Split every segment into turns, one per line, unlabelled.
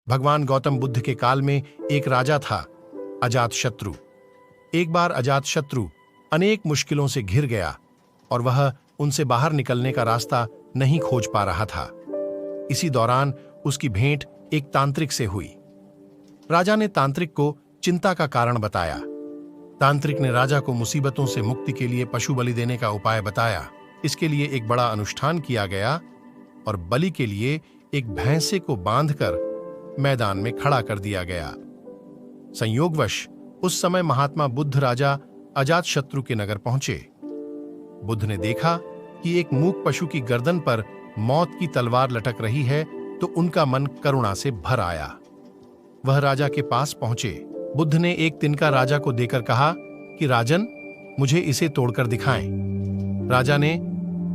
भगवान गौतम बुद्ध के काल में एक राजा था, अजातशत्रु। एक बार अजातशत्रु अनेक मुश्किलों से घिर गया और वह उनसे बाहर निकलने का रास्ता नहीं खोज पा रहा था। इसी दौरान उसकी भेंट एक तांत्रिक से हुई। राजा ने तांत्रिक को चिंता का कारण बताया। तांत्रिक ने राजा को मुसीबतों से मुक्ति के लिए पशु बलि देने का उपाय बताया। इसके लिए एक बड़ा अनुष्ठान किया गया और बलि के लिए एक भैंसे को बांधकर मैदान में खड़ा कर दिया गया। संयोगवश उस समय महात्मा बुद्ध राजा अजातशत्रु के नगर पहुंचे। बुद्ध ने देखा कि एक मूक पशु की गर्दन पर मौत की तलवार लटक रही है तो उनका मन करुणा से भर आया। वह राजा के पास पहुंचे। बुद्ध ने एक तिनका राजा को देकर कहा कि राजन, मुझे इसे तोड़कर दिखाएं। राजा ने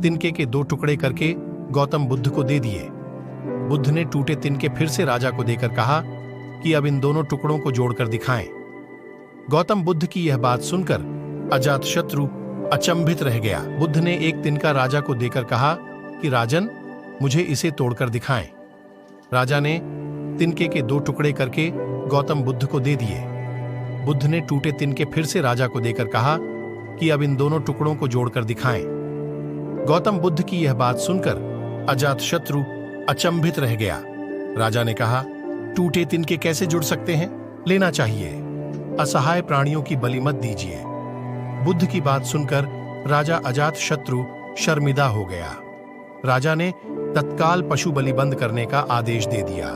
तिनके के 2 टुकड़े करके गौतम बुद्ध को दे दिए। बुद्ध ने टूटे तिनके फिर से राजा को देकर कहा कि अब इन दोनों टुकड़ों को जोड़कर दिखाएं। गौतम बुद्ध की यह बात सुनकर अजातशत्रु अचंभित रह गया। बुद्ध ने एक तिनका राजा को देकर कहा कि राजन, मुझे इसे तोड़कर दिखाएं। राजा ने तिनके के 2 टुकड़े करके गौतम बुद्ध को दे दिए। बुद्ध ने टूटे तिनके फिर से राजा को देकर कहा कि अब इन दोनों टुकड़ों को जोड़कर दिखाएं। गौतम बुद्ध की यह बात सुनकर अजातशत्रु अचंभित रह गया। राजा ने कहा, टूटे तिनके कैसे जुड़ सकते हैं? लेना चाहिए। असहाय प्राणियों की बलि मत दीजिए। बुद्ध की बात सुनकर राजा अजातशत्रु शर्मिंदा हो गया। राजा ने तत्काल पशु बलि बंद करने का आदेश दे दिया।